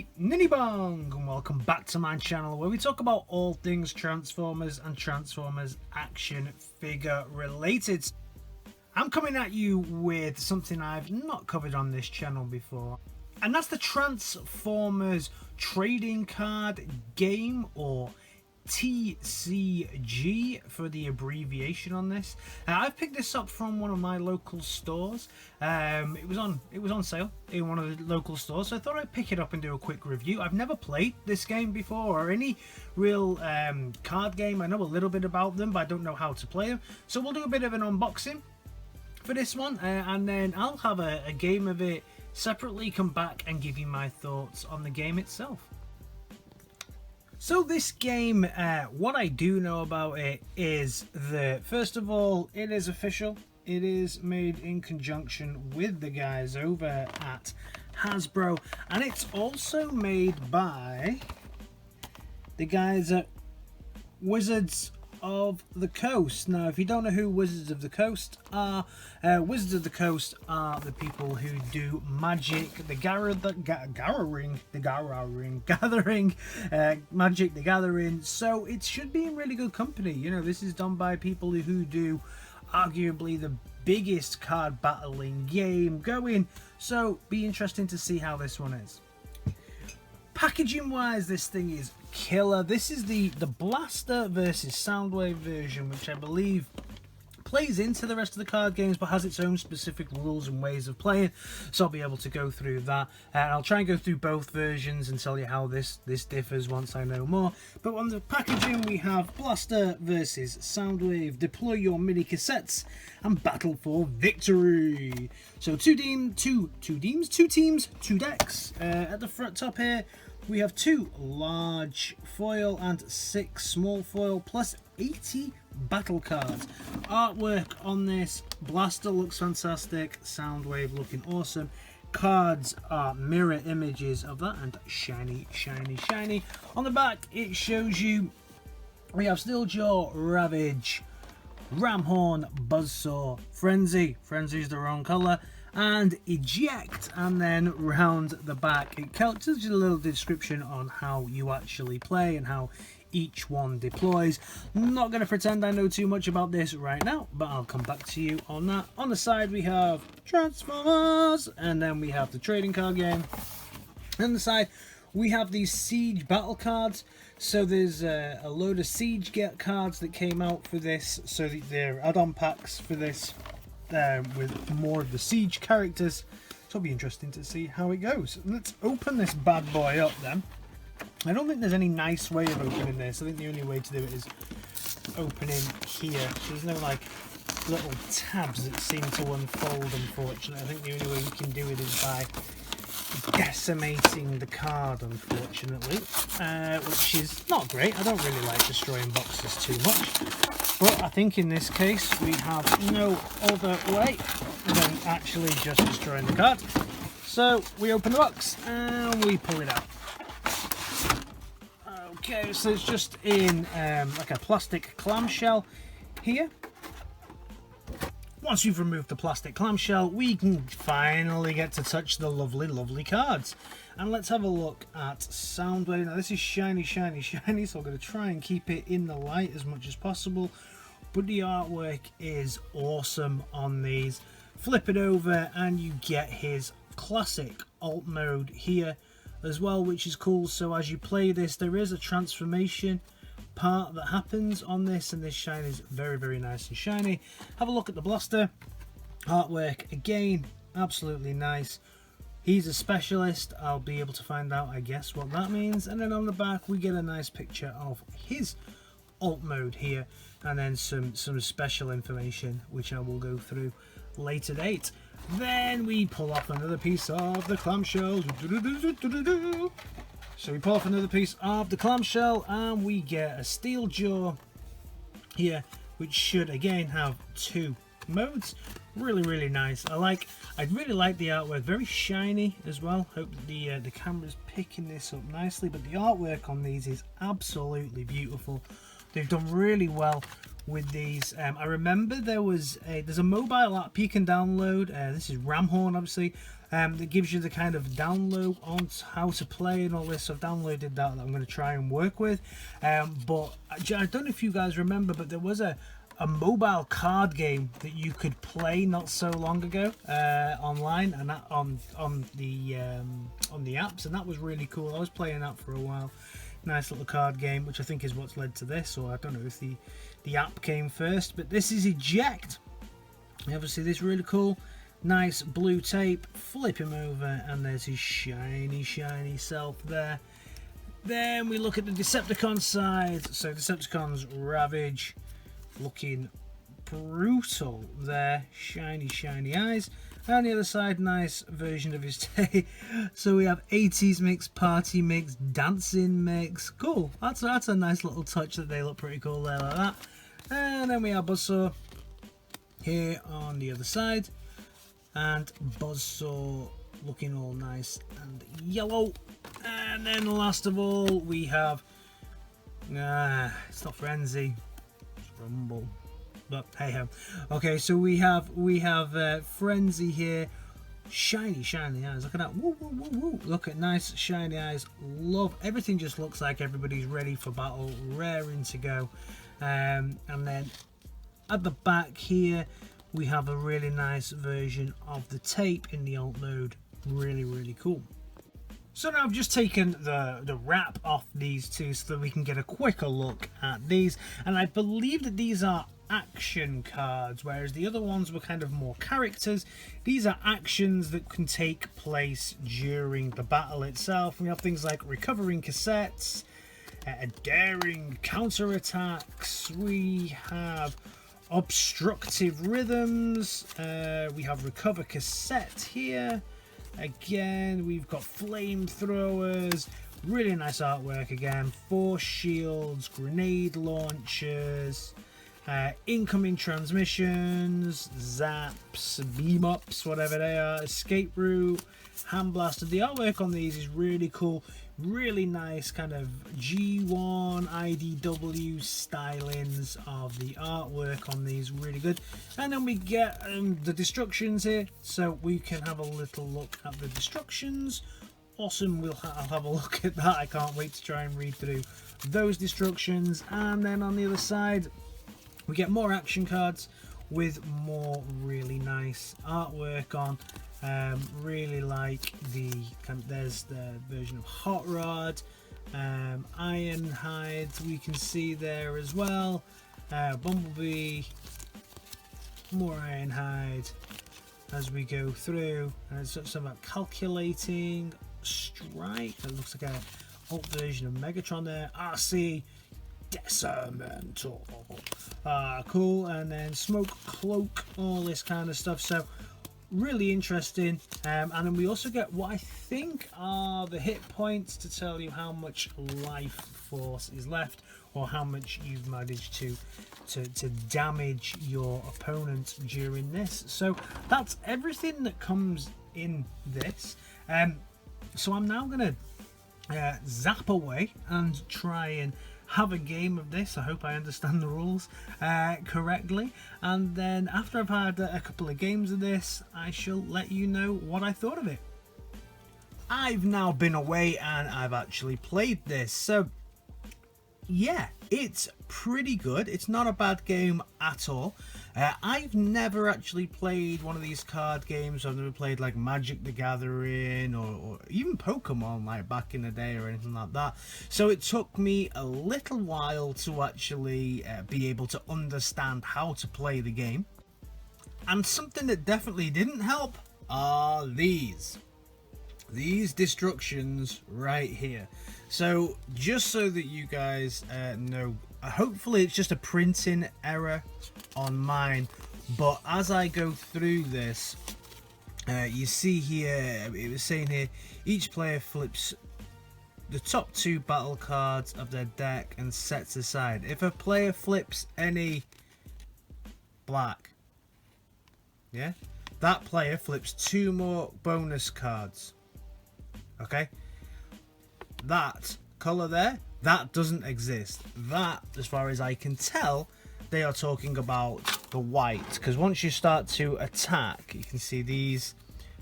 everybody, Ninibong, and welcome back to my channel where we talk about all things Transformers and Transformers action figure related. I'm coming at you with something I've not covered on this channel before, and that's the Transformers trading card game, or TCG for the abbreviation on this. I've picked this up from one of my local stores. It was on sale in one of the local stores, so I thought I'd pick it up and do a quick review. I've never played this game before, or any real card game. I know a little bit about them, but I don't know how to play them, so we'll do a bit of an unboxing for this one, and then I'll have a game of it separately, come back and give you my thoughts on the game itself. So this game, what I do know about it is that, first of all, it is official. It is made in conjunction with the guys over at Hasbro, and it's also made by the guys at Wizards of the Coast. Now, if you don't know who Wizards of the Coast are, Wizards of the Coast are the people who do Magic the Gathering, Magic the Gathering. So it should be in really good company. You know, this is done by people who do arguably the biggest card battling game going. So be interesting to see how this one is. Packaging wise, this thing is killer. This is the Blaster versus Soundwave version, which I believe plays into the rest of the card games but has its own specific rules and ways of playing, so I'll be able to go through that, and I'll try and go through both versions and tell you how this differs once I know more. But on the packaging we have Blaster versus Soundwave, deploy your mini cassettes and battle for victory. So two teams, two decks. At the front top here we have 2 large foil and 6 small foil, plus 80 battle cards. Artwork on this: Blaster looks fantastic, Soundwave looking awesome. Cards are mirror images of that, and shiny, shiny, shiny. On the back it shows you we have Steeljaw, Ravage, Ramhorn, Buzzsaw, Frenzy. Frenzy's the wrong colour, and Eject. And then round the back it tells you a little description on how you actually play and how each one deploys. I'm not going to pretend I know too much about this right now, but I'll come back to you on that. On the side we have Transformers, and then we have the trading card game. On the side we have these Siege battle cards. So there's a load of Siege cards that came out for this, so they're add-on packs for this with more of the Siege characters. So it'll be interesting to see how it goes. Let's open this bad boy up then. I don't think there's any nice way of opening this. I think the only way to do it is opening here. So there's no like little tabs that seem to unfold, unfortunately. I think the only way you can do it is by decimating the card, unfortunately, which is not great. I don't really like destroying boxes too much, but I think in this case we have no other way than actually just destroying the card. So we open the box and we pull it out. Okay, so it's just in like a plastic clamshell here. Once you've removed the plastic clamshell, we can finally get to touch the lovely, lovely cards. And let's have a look at Soundwave. Now this is shiny, shiny, shiny, so I'm going to try and keep it in the light as much as possible. But the artwork is awesome on these. Flip it over and you get his classic alt mode here as well, which is cool. So as you play this, there is a transformation part that happens on this, and this shine is very, very nice and shiny. Have a look at the Blaster artwork again, absolutely nice. He's a specialist. I'll be able to find out, I guess, what that means. And then on the back we get a nice picture of his alt mode here, and then some special information which I will go through later date. Then we pull off another piece of the clamshell. So we pull off another piece of the clamshell and we get a Steeljaw here, which should again have 2 modes. Really, really nice. I really like the artwork. Very shiny as well. Hope that the camera's picking this up nicely, but the artwork on these is absolutely beautiful. They've done really well with these. I remember there's a mobile app you can download. This is Ramhorn, obviously, that gives you the kind of download on how to play and all this. So I've downloaded that I'm going to try and work with. But I don't know if you guys remember, but there was a mobile card game that you could play not so long ago online, and that on the apps, and that was really cool. I was playing that for a while. Nice little card game, which I think is what's led to this, or I don't know if the app came first, but this is Eject. Obviously this really cool, nice blue tape. Flip him over and there's his shiny self there. Then we look at the Decepticon side. So Decepticons Ravage, looking brutal there, shiny eyes. And the other side, nice version of his tape. So we have 80s mix, party mix, dancing mix. Cool. That's a nice little touch that they look pretty cool there like that. And then we have Buzzsaw here on the other side. And Buzzsaw looking all nice and yellow. And then last of all we have it's not Frenzy, it's Rumble. But hey ho. Okay, so we have Frenzy here. Shiny eyes. Look at that. Woo, woo, woo, woo. Look at nice shiny eyes. Love everything. Just looks like everybody's ready for battle, raring to go. And then at the back here we have a really nice version of the tape in the alt mode. Really cool. So now I've just taken the wrap off these two so that we can get a quicker look at these, and I believe that these are action cards, whereas the other ones were kind of more characters. These are actions that can take place during the battle itself. We have things like recovering cassettes, daring counterattacks, we have obstructive rhythms, we have recover cassette here. Again, we've got flamethrowers, really nice artwork again, force shields, grenade launchers, incoming transmissions, zaps, beam ups, whatever they are, escape route, hand blaster. The artwork on these is really cool, really nice kind of G1 IDW stylings of the artwork on these, really good. And then we get the destructions here, so we can have a little look at the destructions. Awesome. I'll have a look at that. I can't wait to try and read through those destructions. And then on the other side we get more action cards with more really nice artwork on. Really like the there's the version of Hot Rod, Ironhide we can see there as well, Bumblebee, more Ironhide as we go through, and it's something about calculating, Strike, that looks like a old version of Megatron there, RC, Decimental, cool, and then Smoke Cloak, all this kind of stuff. So really interesting. And then we also get what I think are the hit points to tell you how much life force is left, or how much you've managed to damage your opponent during this. So that's everything that comes in this. So I'm now gonna zap away and try and have a game of this. I hope I understand the rules correctly, and then after I've had a couple of games of this, I shall let you know what I thought of it. I've now been away and I've actually played this, so yeah, it's pretty good. It's not a bad game at all. I've never actually played one of these card games. I've never played like Magic the Gathering or even Pokemon like back in the day or anything like that. So it took me a little while to actually be able to understand how to play the game. And something that definitely didn't help are these destructions right here. So just so that you guys know, hopefully it's just a printing error on mine, but as I go through this, you see here, it was saying here, each player flips the top 2 battle cards of their deck and sets aside. If a player flips any black, yeah, that player flips 2 more bonus cards. Okay, that colour there That doesn't exist. That, as far as I can tell, they are talking about the white, because once you start to attack, you can see these.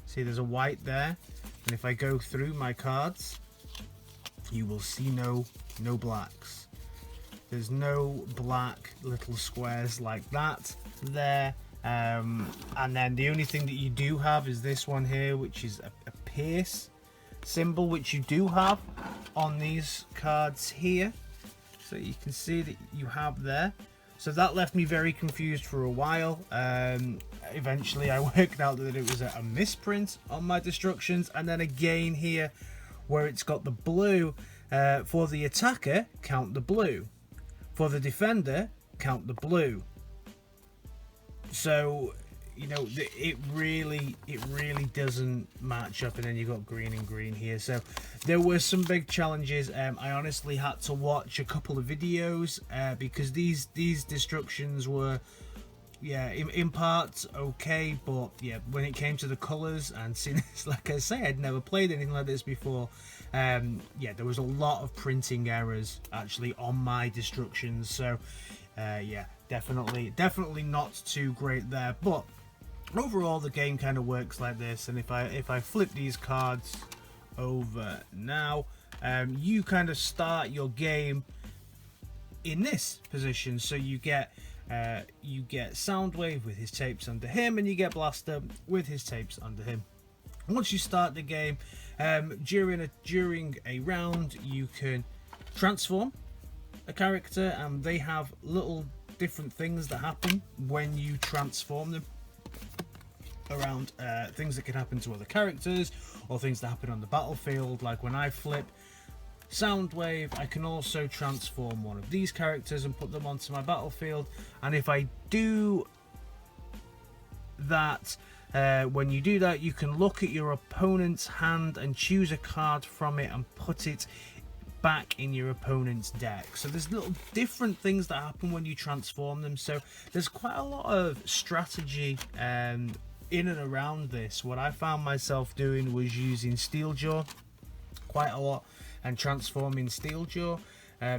See, there's a white there, and if I go through my cards, you will see no blacks. There's no black little squares like that there. And then the only thing that you do have is this one here, which is a pierce symbol, which you do have on these cards here. So you can see that you have there. So that left me very confused for a while. Eventually I worked out that it was a misprint on my destructions. And then again here, where it's got the blue, for the attacker, count the blue. For the defender, count the blue. So, you know, it really doesn't match up. And then you've got green and green here. So there were some big challenges. I honestly had to watch a couple of videos because these destructions were, yeah, in parts okay, but yeah, when it came to the colors, and since, like I say, I'd never played anything like this before, yeah, there was a lot of printing errors actually on my destructions. So yeah, definitely not too great there. But overall, the game kind of works like this. And if I flip these cards over now, you kind of start your game in this position. So you get Soundwave with his tapes under him, and you get Blaster with his tapes under him. Once you start the game, during a round, you can transform a character, and they have little different things that happen when you transform them around, things that can happen to other characters or things that happen on the battlefield. Like when I flip Soundwave, I can also transform one of these characters and put them onto my battlefield. And if I do that, when you do that, you can look at your opponent's hand and choose a card from it and put it back in your opponent's deck. So there's little different things that happen when you transform them. So there's quite a lot of strategy in and around this. What I found myself doing was using Steeljaw quite a lot and transforming Steeljaw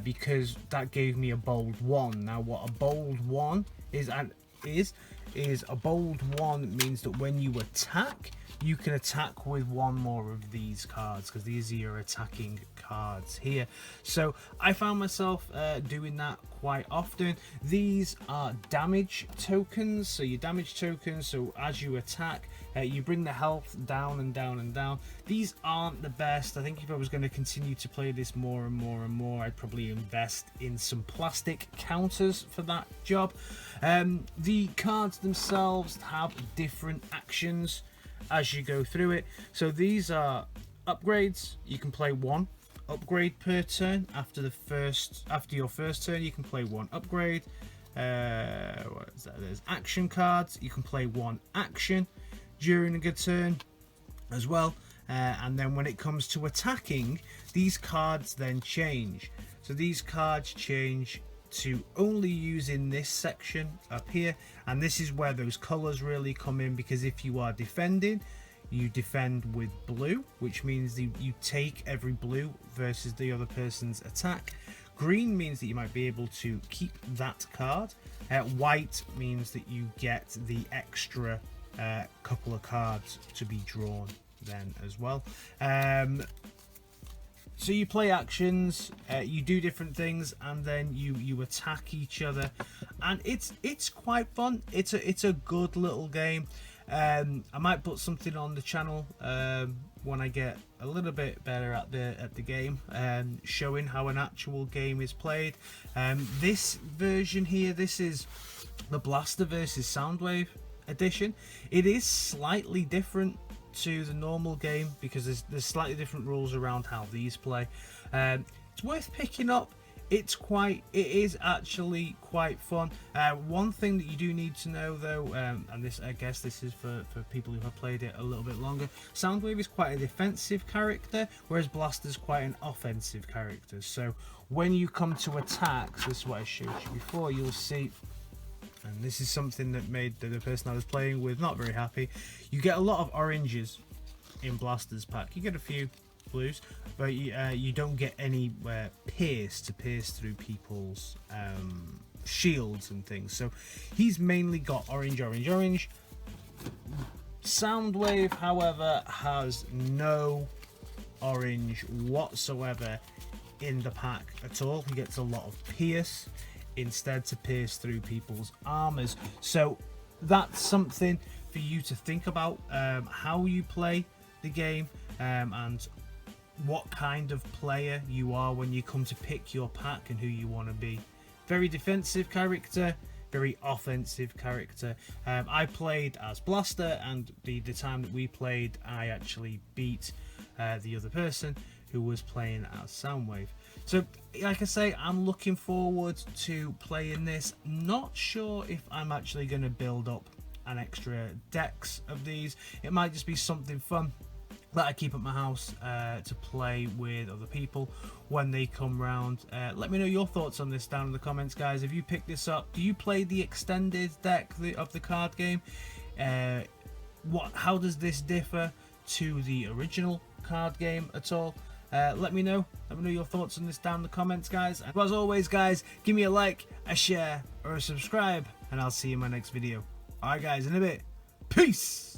because that gave me a bold 1. Now what a bold 1 is a bold 1 means that when you attack, you can attack with one more of these cards, because these are your attacking cards here. So I found myself doing that quite often. These are damage tokens, so your damage tokens, so as you attack, you bring the health down and down and down. These aren't the best. I think if I was going to continue to play this more and more and more, I'd probably invest in some plastic counters for that job. The cards themselves have different actions as you go through it. So these are upgrades. You can play one upgrade per turn. After your first turn, you can play one upgrade. What is that? There's action cards. You can play one action during a good turn as well. And then when it comes to attacking, these cards then change. So these cards change to only use in this section up here, and this is where those colors really come in, because if you are defending, you defend with blue, which means that you take every blue versus the other person's attack. Green means that you might be able to keep that card. White means that you get the extra couple of cards to be drawn then as well. So you play actions, you do different things, and then you attack each other, and it's quite fun. It's a good little game. I might put something on the channel when I get a little bit better at the game, showing how an actual game is played. This version here, this is the Blaster versus Soundwave edition. It is slightly different to the normal game because there's slightly different rules around how these play. It's worth picking up. It is actually quite fun. One thing that you do need to know though, and this, I guess this is for people who have played it a little bit longer, Soundwave is quite a defensive character, whereas Blaster's quite an offensive character. So when you come to attacks, this is what I showed you before, you'll see, and this is something that made the person I was playing with not very happy. You get a lot of oranges in Blaster's pack. You get a few blues, but you don't get any pierce through people's shields and things. So he's mainly got orange. Soundwave, however, has no orange whatsoever in the pack at all. He gets a lot of pierce instead to pierce through people's armors. So that's something for you to think about, how you play the game, and what kind of player you are when you come to pick your pack and who you want to be. Very defensive character, very offensive character. I played as Blaster, and the time that we played, I actually beat the other person who was playing as Soundwave. So like I say, I'm looking forward to playing this. Not sure if I'm actually going to build up an extra decks of these. It might just be something fun that I keep at my house to play with other people when they come round. Let me know your thoughts on this down in the comments, guys. If you picked this up, do you play the extended deck of the card game? How does this differ to the original card game at all? Let me know your thoughts on this down in the comments, guys. And as always, guys, give me a like, a share, or a subscribe, and I'll see you in my next video. Alright guys, in a bit. Peace!